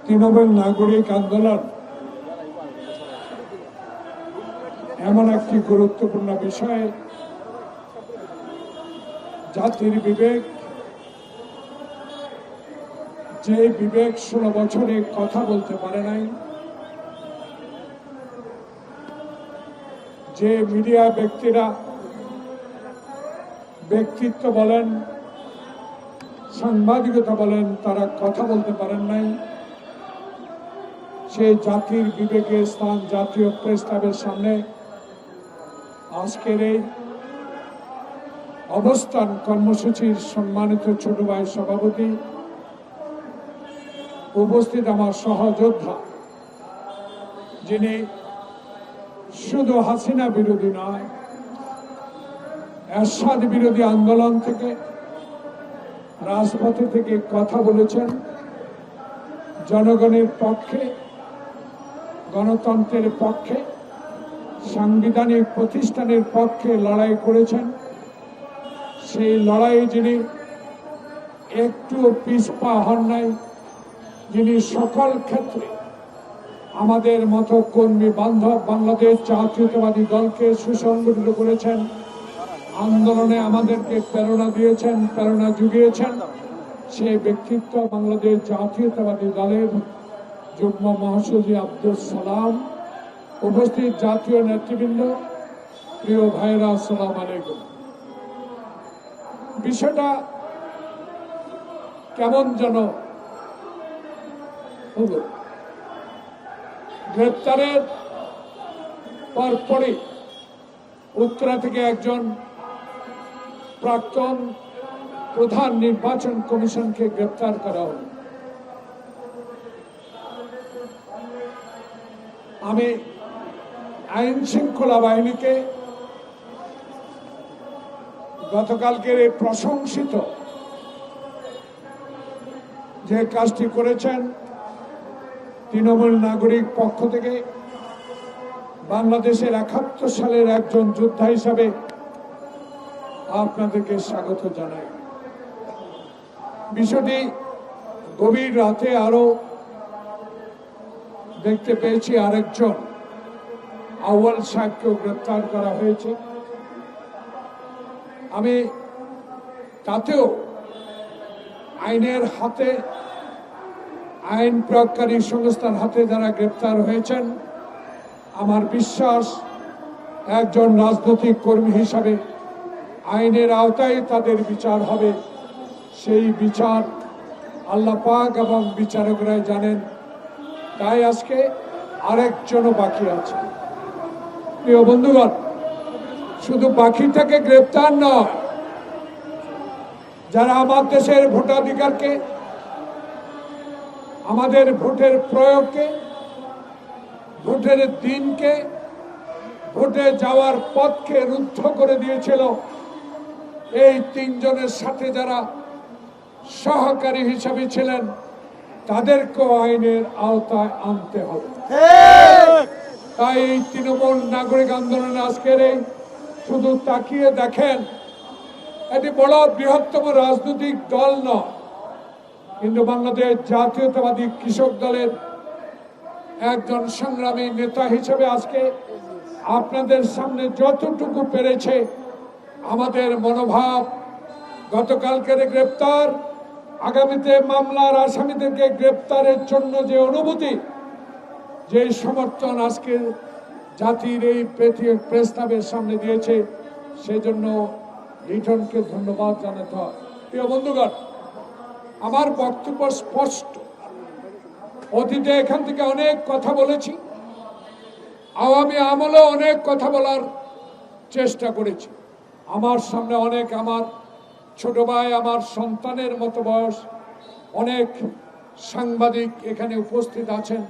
তৃণমূল নাগরিক আন্দোলন এমন একটি গুরুত্বপূর্ণ বিষয়, জাতির বিবেক, যে বিবেক 16 বছরে কথা বলতে পারে নাই, যে মিডিয়া ব্যক্তিরা ব্যক্তিত্ব বলেন, সাংবাদিকতা বলেন, তারা কথা বলতে পারেন নাই, সেই জাতির বিবেকের স্থান জাতীয় প্রেস ক্লাবের সামনে আজকের এই অবস্থান কর্মসূচির সম্মানিত ছোট ভাই সভাপতি, উপস্থিত আমার সহযোদ্ধা, যিনি শুধু হাসিনা বিরোধী নয়, এরশাদ বিরোধী আন্দোলন থেকে, রাজপথে থেকে কথা বলেছেন, জনগণের পক্ষে, গণতন্ত্রের পক্ষে, সাংবিধানিক প্রতিষ্ঠানের পক্ষে লড়াই করেছেন। সেই লড়াইয়ে যিনি একটু পিছপা হন নাই, যিনি সকল ক্ষেত্রে আমাদের মতো কর্মী বান্ধব বাংলাদেশ জাতীয়তাবাদী দলকে সুসংগঠিত করেছেন, আন্দোলনে আমাদেরকে প্রেরণা দিয়েছেন, প্রেরণা জুগিয়েছেন, সেই ব্যক্তিত্ব বাংলাদেশ জাতীয়তাবাদী দলের যুগ্ম মহাসচিব আব্দুল সালাম, উপস্থিত জাতীয় নেতৃবৃন্দ, প্রিয় ভাইরা, আসসালামু আলাইকুম। বিষয়টা কেমন যেন হলো, গ্রেপ্তারের পরপরই উত্তরা থেকে একজন প্রাক্তন প্রধান নির্বাচন কমিশনকে গ্রেপ্তার করা হল। আমি আইন শৃঙ্খলা বাহিনীকে গতকালকের এই প্রশংসিত যে কাজটি করেছেন তৃণমূল নাগরিক পক্ষ থেকে, বাংলাদেশের 71 সালের একজন যোদ্ধা হিসাবে আপনাদেরকে স্বাগত জানাই। বিষয়টি গভীর রাতে আরো দেখতে পেয়েছি, আরেকজন আউয়াল সাহেবকেও গ্রেপ্তার করা হয়েছে। আমি তাতেও আইনের হাতে, আইন প্রয়োগকারী সংস্থার হাতে যারা গ্রেপ্তার হয়েছেন, আমার বিশ্বাস একজন রাজনৈতিক কর্মী হিসাবে আইনের আওতায় তাদের বিচার হবে। সেই বিচার আল্লাহ পাক এবং বিচারকরাই জানেন। তাই আজকে আরেকজনও বাকি আছে। প্রিয় বন্ধুগণ, শুধু বাকি থেকে গ্রেপ্তার নয়, যারা আমার দেশের ভোটাধিকারকে, আমাদের ভোটের প্রয়োগকে, ভোটের দিনকে, ভোটে যাওয়ার পথকে রুদ্ধ করে দিয়েছিল, এই 3 জনের সাথে যারা সহকারী হিসাবে ছিলেন, তাদেরকেও আইনের আওতায় আনতে হবে। তাই এই তৃণমূল নাগরিক আন্দোলনে আজকের এই শুধু তাকিয়ে দেখেন, এটি বড় বৃহত্তম রাজনৈতিক দল নয়, কিন্তু বাংলাদেশ জাতীয়তাবাদী কৃষক দলের একজন সংগ্রামী নেতা হিসেবে আজকে আপনাদের সামনে যতটুকু পেরেছে আমাদের মনোভাব, গতকালকের গ্রেপ্তার, আগামীতে মামলার আসামিদেরকে গ্রেপ্তারের জন্য যে অনুভূতি, যে সমর্থন আজকে জাতির এই প্রেস ক্লাবের সামনে দিয়েছে, সেজন্য লিটনকে ধন্যবাদ জানাতে হয়। প্রিয় বন্ধুগণ, আমার বক্তব্য স্পষ্ট। অতীতে এখান থেকে অনেক কথা বলেছি, আওয়ামী আমলে অনেক কথা বলার চেষ্টা করেছি। আমার সামনে অনেক আমার ছোট ভাই, আমার সন্তানের মতো বয়স অনেক সাংবাদিক এখানে উপস্থিত আছেন,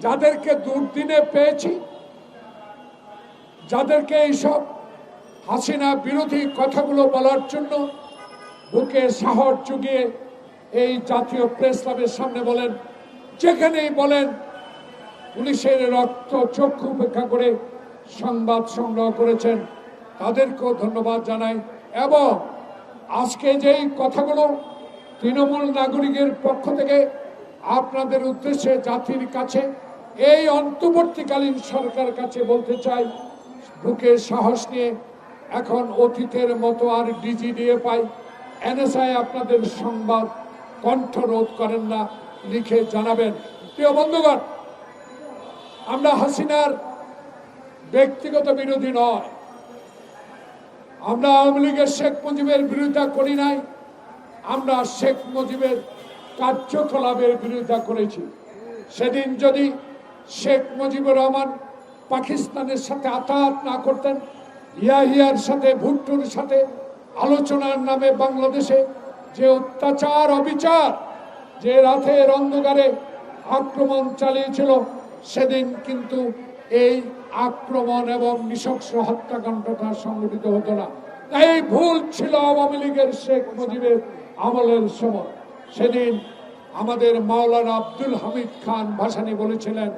যাদেরকে দুর্দিনে পেয়েছি, যাদেরকে এইসব হাসিনা বিরোধী কথাগুলো বলার জন্য বুকে সাহস জুগিয়ে এই জাতীয় প্রেস ক্লাবের সামনে বলেন, যেখানেই বলেন, পুলিশের রক্ত চক্ষু উপেক্ষা করে সংবাদ সংগ্রহ করেছেন, তাদেরকেও ধন্যবাদ জানাই। এবং আজকে যেই কথাগুলো তৃণমূল নাগরিকের পক্ষ থেকে আপনাদের উদ্দেশ্যে জাতির কাছে এই অন্তর্বর্তীকালীন সরকার কাছে বলতে চাই, বুকে সাহস নিয়ে এখন অতীতের মতো আর DGDFI NSI আপনাদের সংবাদ কণ্ঠরোধ করেন না, লিখে জানাবেন। প্রিয় বন্ধুগণ, আমরা হাসিনার ব্যক্তিগত বিরোধী নয়, আমরা আওয়ামী লীগের শেখ মুজিবের বিরোধিতা করি নাই, আমরা শেখ মুজিবের কার্যকলাপের বিরোধিতা করেছি। সেদিন যদি শেখ মুজিবুর রহমান পাকিস্তানের সাথে আতাত না করতেন, ইয়াহিয়ার সাথে ভুট্টোর সাথে আলোচনার নামে বাংলাদেশে যে অত্যাচার অবিচার, যে রাতের অন্ধকারে আক্রমণ চালিয়েছিল, সেদিন কিন্তু এই আক্রমণ এবং নৃশংস হত্যাকাণ্ডটা সংঘটিত হতো না। এই ভুল ছিল আওয়ামী লীগের শেখ মুজিবের আমলের সময়। সেদিন আমাদের মাওলানা আব্দুল হামিদ খান ভাসানী বলেছিলেন,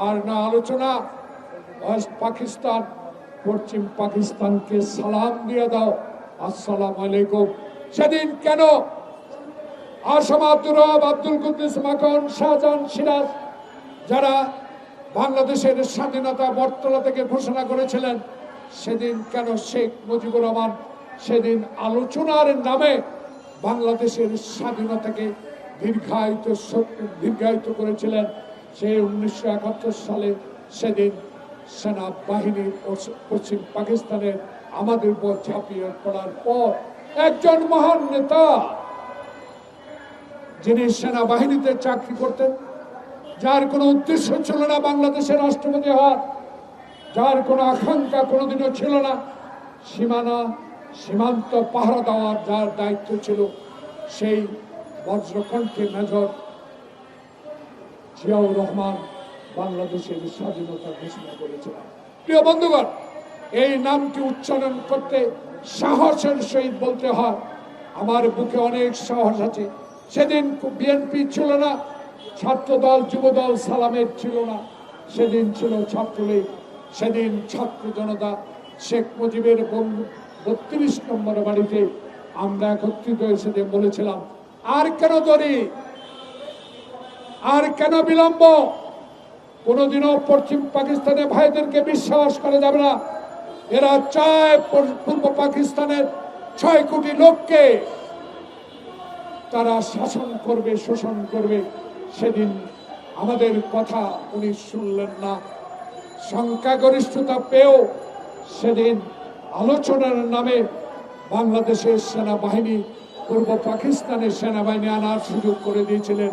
আর না আলোচনা, ওয়েস্ট পাকিস্তান পশ্চিম পাকিস্তানকে সালাম দিয়ে দাও, আসসালামু আলাইকুম। সেদিন কেন আসাম আব্দুর রব, আব্দুল কুদ্দুস মাখন, শাহজাহান সিরাজ যারা বাংলাদেশের স্বাধীনতা বটতলা থেকে ঘোষণা করেছিলেন, সেদিন কেন শেখ মুজিবুর রহমান আলোচনার নামে বাংলাদেশের স্বাধীনতাকে দীর্ঘায়িত করেছিলেন? সেই 1971 সালে সেদিন সেনাবাহিনী পশ্চিম পাকিস্তানের আমাদের উপর ঝাঁপিয়ে পড়ার পর একজন মহান নেতা, যিনি সেনাবাহিনীতে চাকরি করতেন, যার কোনো উদ্দেশ্য ছিল না বাংলাদেশের রাষ্ট্রপতি হওয়ার, যার কোনো আকাঙ্ক্ষা কোনোদিনও ছিল না সীমান্ত পাহারা দেওয়ার, যার দায়িত্ব ছিল, সেই বজ্রকণ্ঠে মেজর জিয়াউর রহমান বাংলাদেশের স্বাধীনতা ঘোষণা করেছিলেন। প্রিয় বন্ধুগণ, এই নামটি উচ্চারণ করতে সাহসের সহিত বলতে হয়, আমার বুকে অনেক সাহস আছে। সেদিন বিএনপি ছিল না, ছাত্রদল যুবদল সালামের ছিল না, সেদিন ছিল ছাত্রলীগ, সেদিন ছাত্র জনতা। শেখ মুজিবের 32 নম্বর বাড়িতে আমরা একত্রিত হয়ে সেদিন বলেছিলাম, আর কেন দেরি, আর কেন বিলম্ব? কোনোদিনও পশ্চিম পাকিস্তানে ভাইদেরকে বিশ্বাস করা যাবে না। এরা চায় পূর্ব পাকিস্তানের 6 কোটি লোককে তারা শাসন করবে, শোষণ করবে। সেদিন আমাদের কথা উনি শুনলেন না। সংখ্যাগরিষ্ঠতা পেয়েও সেদিন আলোচনার নামে বাংলাদেশের সেনাবাহিনী পূর্ব পাকিস্তানের সেনাবাহিনী আনার সুযোগ করে দিয়েছিলেন।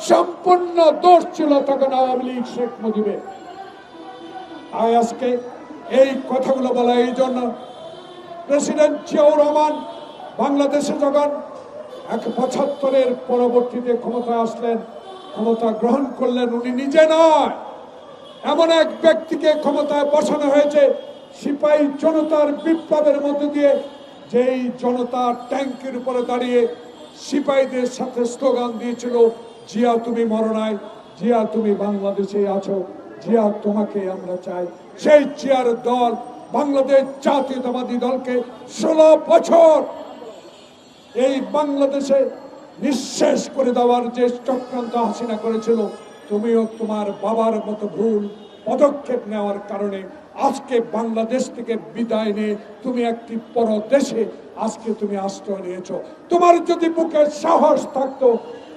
সম্পূর্ণ দোষ ছিল তখন আওয়ামী লীগ, শেখ মুজিবের। আজকে এই কথাগুলো বলা এই জন্য, প্রেসিডেন্ট জিয়াউর রহমান বাংলাদেশে যখন 75-এর পরবর্তীতে ক্ষমতা আসলেন, ক্ষমতা গ্রহণ করলেন, উনি নিজে নয়, এমন এক ব্যক্তিকে ক্ষমতায় বসানো হয়েছে সিপাহী জনতার বিপ্লবের মধ্যে দিয়ে, যেই জনতা ট্যাঙ্কের উপরে দাঁড়িয়ে সিপাহীদের সাথে স্লোগান দিয়েছিল, জিয়া তুমি মরো নাই, জিয়া তুমি বাংলাদেশে আছো, জিয়া তোমাকে আমরা চাই। সেই জিয়ার দল বাংলাদেশ জাতীয়তাবাদী দলকে 16 বছর এই বাংলাদেশে নিঃশেষ করে দেওয়ার যে চক্রান্ত হাসিনা করেছিল, তুমিও তোমার বাবার মতো ভুল পদক্ষেপ নেওয়ার কারণে আজকে বাংলাদেশ থেকে বিদায় নিয়ে তুমি একটি পরদেশে আজকে তুমি আশ্রয় নিয়েছো। তোমার যদি বুকে সাহস থাকতো,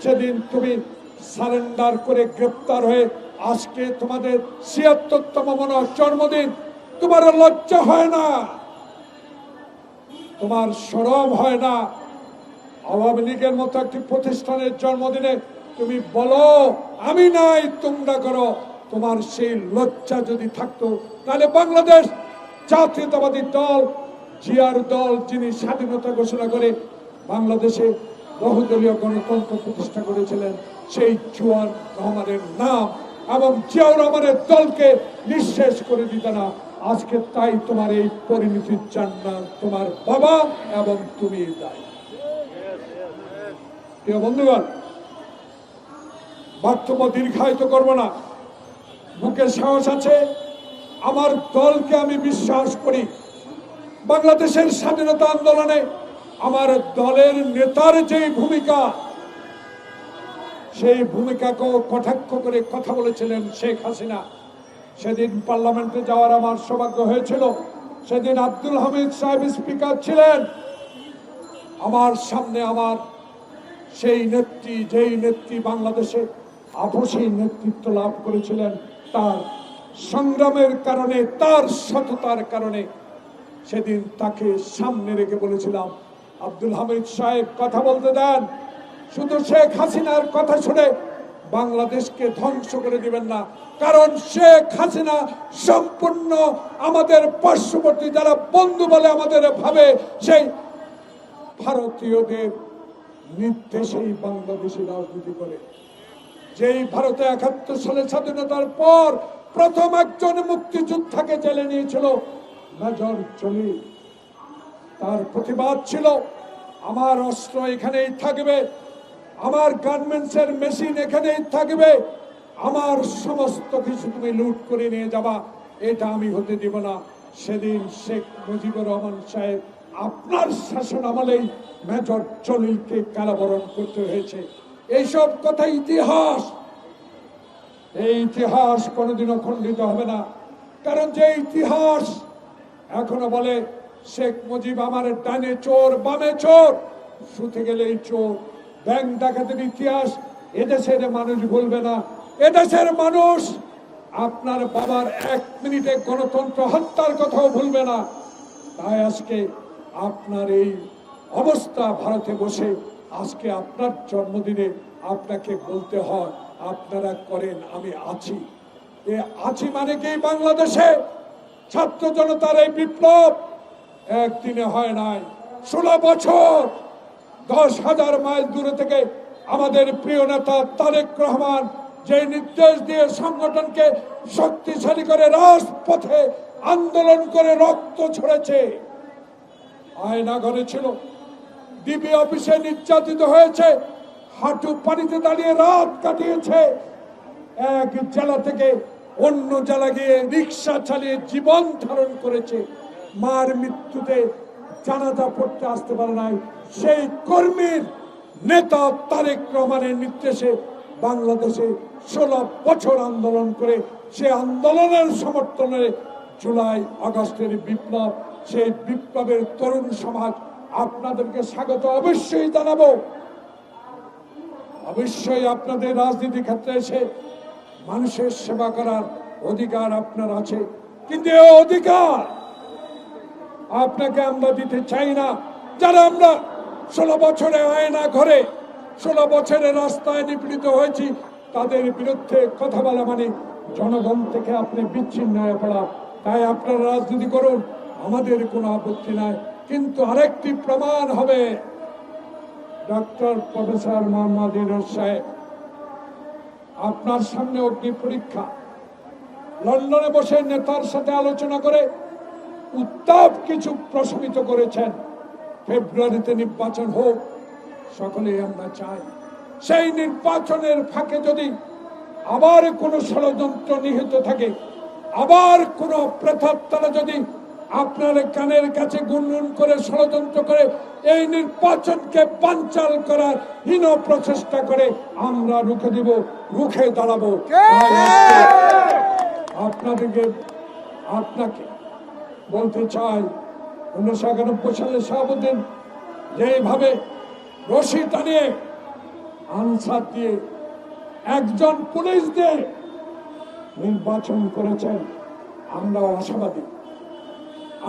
সেদিন তুমি সারেন্ডার করে গ্রেপ্তার হয়ে আজকে তোমাদের 76তম জন্মদিন, তোমার লজ্জা হয় না? তোমার শরম হয় না? আওয়ামী লীগের মতো একটি প্রতিষ্ঠানের জন্মদিনে তুমি বলো আমি নাই, তোমরা করো। তোমার সেই লজ্জা যদি থাকতো, তাহলে বাংলাদেশ জাতীয়তাবাদী দল, জিয়ার দল, যিনি স্বাধীনতা ঘোষণা করে বাংলাদেশে বহুদলীয় গণতন্ত্র প্রতিষ্ঠা করেছিলেন, সেই জিয়াউর রহমানের নাম এবং জিয়াউর রহমানের দলকে নিঃশেষ করে দিত না। আজকে তাই তোমার এই পরিণতির জন্য তোমার বাবা এবং তুমি দায়ী। প্রিয় বন্ধুগণ, বক্তব্য দীর্ঘায়িত করব না। বুকে সাহস আছে, আমার দলকে আমি বিশ্বাস করি। বাংলাদেশের স্বাধীনতা আন্দোলনে আমার দলের নেতার যে ভূমিকা, সেই ভূমিকাকেও কটাক্ষ করে কথা বলেছিলেন শেখ হাসিনা। সেদিন পার্লামেন্টে যাওয়ার আমার সৌভাগ্য হয়েছিল। সেদিন আব্দুল হামিদ সাহেব স্পিকার ছিলেন। আমার সামনে আমার সেই নেত্রী, যেই নেত্রী বাংলাদেশে আপসী নেতৃত্ব লাভ করেছিলেন, তার সংগ্রামের কারণে, তার সততার কারণে সেদিন তাকে সামনে রেখে বলেছিলাম, আব্দুল হামিদ সাহেব কথা বলতে দেন, শুধু শেখ হাসিনার কথা শুনে বাংলাদেশকে ধ্বংস করে দিবেন না। কারণ শেখ হাসিনা সম্পূর্ণ আমাদের পার্শ্ববর্তী যারা বন্ধু বলে আমাদের ভাবে, সেই ভারতীয়দের নির্দেশেই বাংলাদেশে রাজনীতি করে। যেই ভারতে ৭১ সালে স্বাধীনতার পর প্রথম একজন মুক্তিযোদ্ধাকে জেলে নিয়েছিল মেজর জলিল। তার প্রতিবাদ ছিল, আমার অস্ত্র এখানেই থাকবে, আমার গার্মেন্টসের মেশিন এখানেই থাকবে, আমার সমস্ত কিছু তুমি লুট করে নিয়ে যাবা, এটা আমি হতে দিব না। সেদিন শেখ মুজিবুর রহমান সাহেব আপনার শাসন আমলেই মেজর জলিলকে কারাবরণ করতে হয়েছে। এইসব কথা ইতিহাস, এই ইতিহাস কোনোদিনও খণ্ডিত হবে না। কারণ যে ইতিহাস এখনো বলে শেখ মুজিব আমার ডানে চোর বামে চোর, শুতে গেলেই চোর, ব্যাংক ডাকাতের ইতিহাস এদেশের মানুষ ভুলবে না। এদেশের মানুষ আপনার বাবার 1 মিনিটে গণতন্ত্র হত্যার কথাও ভুলবে না। তাই আজকে আপনার এই অবস্থা, ভারতে বসে আজকে আপনার জন্মদিনে আপনাকে বলতে হয় আপনারা করেন, আমি আছি। এ আছি মানে কি, বাংলাদেশে ছাত্র জনতার এই বিপ্লব একদিনে হয় নাই। 16 বছর 10,000 মাইল দূরে থেকে আমাদের প্রিয় নেতা তারেক রহমান যে নির্দেশ দিয়ে সংগঠনকে শক্তিশালী করে রাজপথে আন্দোলন করে রক্ত ছড়েছে, আয়না ঘরে ছিল, ডিবি অফিসে নির্যাতিত হয়েছে, হাঁটু পানিতে দাঁড়িয়ে রাত কাটিয়েছে, এক জেলা থেকে অন্য জেলা গিয়ে রিক্সা চালিয়ে জীবন ধারণ করেছে, মার মৃত্যুতে জানাজা পড়তে আসতে পারে নাই। সেই কর্মীর নেতা তারেক রহমানের নির্দেশে বাংলাদেশে 16 বছর আন্দোলন করে, সে আন্দোলনের সমর্থনে জুলাই আগস্টের বিপ্লব, সেই বিপ্লবের তরুণ সমাজ আপনাদেরকে স্বাগত অবশ্যই জানাবো। অবশ্যই আপনাদের রাজনীতি ক্ষেত্রে এসে মানুষের সেবা করার অধিকার আপনার আছে, কিন্তু এই অধিকার আপনাকে আমরা দিতে চাই না। যারা আমরা 16 বছরে আয়না ঘরে, 16 বছরের রাস্তায় নিপীড়িত হয়েছি, তাদের বিরুদ্ধে কথা বলা মানে জনগণ থেকে আপনি বিচ্ছিন্ন হয়ে পড়া। তাই আপনারা রাজনীতি করুন, আমাদের কোনো আপত্তি নাই। কিন্তু আরেকটি প্রমাণ হবে, ডক্টর প্রফেসর মোহাম্মদ ইউনূস সাহেব আপনার সামনে অগ্নি পরীক্ষা, লন্ডনে বসে নেতার সাথে আলোচনা করে উত্তাপ কিছু প্রশমিত করেছেন। ফেব্রুয়ারিতে নির্বাচন হোক, সকলেই আমরা চাই। সেই নির্বাচনের ফাঁকে যদি আবার কোনো ষড়যন্ত্র নিহিত থাকে, আবার কোনো প্রেতাত্মারা যদি আপনার কানের কাছে গুনগুন করে ষড়যন্ত্র করে এই নির্বাচনকে বানচাল করার হীন প্রচেষ্টা করে, আমরা রুখে দিব, রুখে দাঁড়াবো। আপনাকে বলতে চাই, 1991 সালে শাহাবুদ্দিন যেভাবে রশি টানিয়ে আনসার দিয়ে একজন পুলিশ দিয়ে নির্বাচন করেছেন, আমরা আশাবাদী।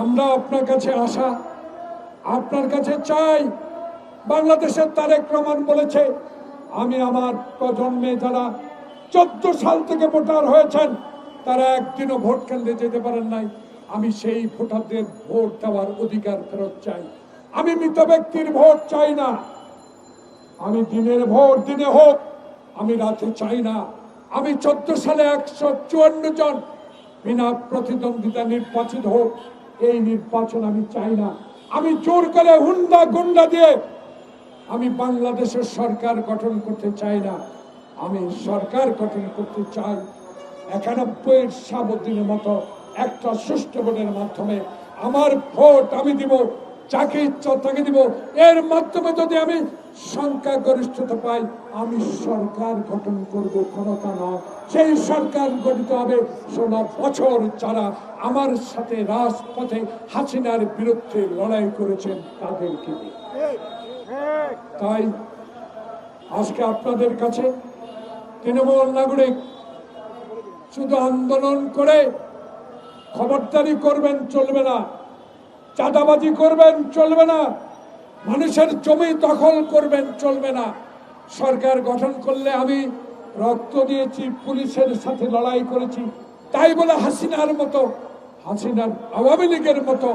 আমরা আপনার কাছে আশা, আপনার কাছে চাই। বাংলাদেশের তারেক রহমান বলেছে, আমি আমার প্রজন্মে যারা 14 সাল থেকে ভোটার হয়েছেন, তারা একদিনও ভোট কেন্দ্রে যেতে পারেন নাই, আমি সেই ভোটারদের ভোট দেওয়ার অধিকার ফেরত চাই। আমি মৃত ব্যক্তির ভোট চাই না, আমি দিনের ভোট দিনে হোক, আমি রাতে চাই না। আমি 14 সালে 154 জন বিনা প্রতিদ্বন্দ্বিতা নির্বাচিত হোক, এই নির্বাচন আমি চাই না। আমি জোর করে হুন্ডা গুন্ডা দিয়ে আমি বাংলাদেশের সরকার গঠন করতে চাই না। আমি সরকার গঠন করতে চাই 91 শাহাবুদ্দিনের মতো একটা সুষ্ঠু ভোটের মাধ্যমে। আমার ভোট আমি দিব, যাকে ইচ্ছা তাকে দিব। এর মাধ্যমে যদি আমি সংখ্যাগরিষ্ঠতা পাই আমি সরকার গঠন করব, ক্ষমতা না, সেই সরকার গঠিত হবে 16 বছর যারা আমার সাথে রাজপথে হাসিনার বিরুদ্ধে লড়াই করেছেন তাদেরকে নিয়ে। তাই আজকে আপনাদের কাছে তৃণমূল নাগরিক শুধু আন্দোলন করে খবরদারি করবেন চলবে না, চাঁদাবাজি করবেন চলবে না, মানুষের জমি দখল করবেন চলবে না। সরকার গঠন করলে আমি রক্ত দিয়েছি, পুলিশের সাথে লড়াই করেছি, তাই বলে হাসিনার মতো, হাসিনার আওয়ামী লীগের মতো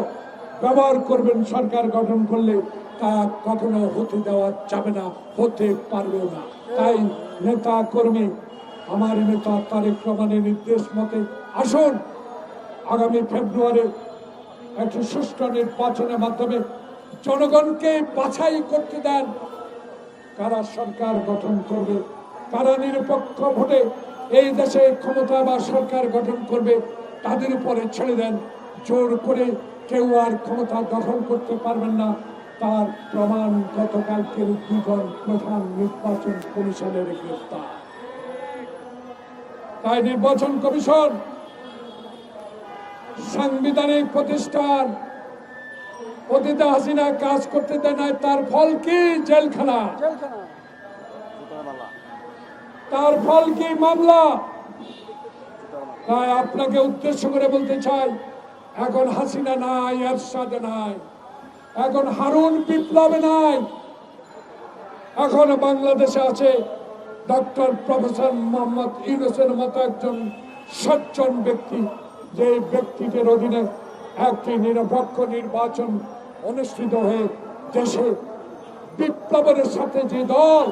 ব্যবহার করবেন সরকার গঠন করলে, তা কখনো হতে দেওয়া যাবে না, হতে পারবেও না। তাই নেতা কর্মী, আমার নেতা তারেক রহমানের নির্দেশ মতে আসুন, আগামী ফেব্রুয়ারি একটি সুষ্ঠু নির্বাচনের মাধ্যমে জনগণকে বাছাই করতে দেন কারা সরকার গঠন করবে, কারা নিরপেক্ষ ভোটে এই দেশে ক্ষমতা বা সরকার গঠন করবে, তাদের উপরে ছেড়ে দেন। জোর করে কেউ আর ক্ষমতা দখল করতে পারবেন না, তার প্রমাণ গতকালকের দুজন প্রধান নির্বাচন কমিশনের গ্রেফতার। তাই নির্বাচন কমিশন সাংবিধানিক প্রতিষ্ঠান, অতীতে হাসিনা কাজ করতে দেয় নাই, তার ফল কি? জেলখানা। তার ফল কি? মামলা। তাই আপনাকে উদ্দেশ্য করে বলতে চাই, এখন হাসিনা নাই, এরশাদ নাই, এখন হারুন বিপ্লব নাই, এখন বাংলাদেশে আছে ডক্টর প্রফেসর মোহাম্মদ ইউনূসের মতো একজন সজ্জন ব্যক্তি, যে ব্যক্তিদের অধীনে একটি নিরপেক্ষ নির্বাচন অনুষ্ঠিত হয়ে দেশে বিপ্লবের সাথে যে দল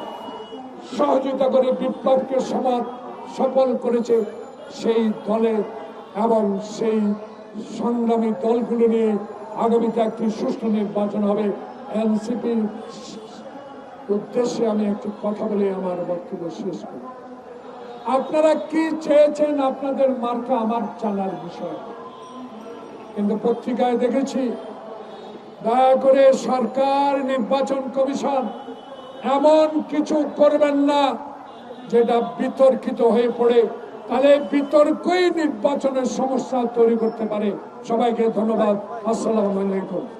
সহযোগিতা করে বিপ্লবকে সফল করেছে, সেই দলে এবং সেই সংগ্রামী দলগুলো নিয়ে আগামীতে একটি সুষ্ঠু নির্বাচন হবে। এনসিপির উদ্দেশ্যে আমি একটি কথা বলে আমার বক্তব্য শেষ করি। আপনারা কি চেয়েছেন আপনাদের মার্কা আমার জানার বিষয়, কিন্তু পত্রিকায় দেখেছি দয়া করে সরকার, নির্বাচন কমিশন এমন কিছু করবেন না যেটা বিতর্কিত হয়ে পড়ে, তাহলে বিতর্কই নির্বাচনের সমস্যা তৈরি করতে পারে। সবাইকে ধন্যবাদ। আসসালামু আলাইকুম।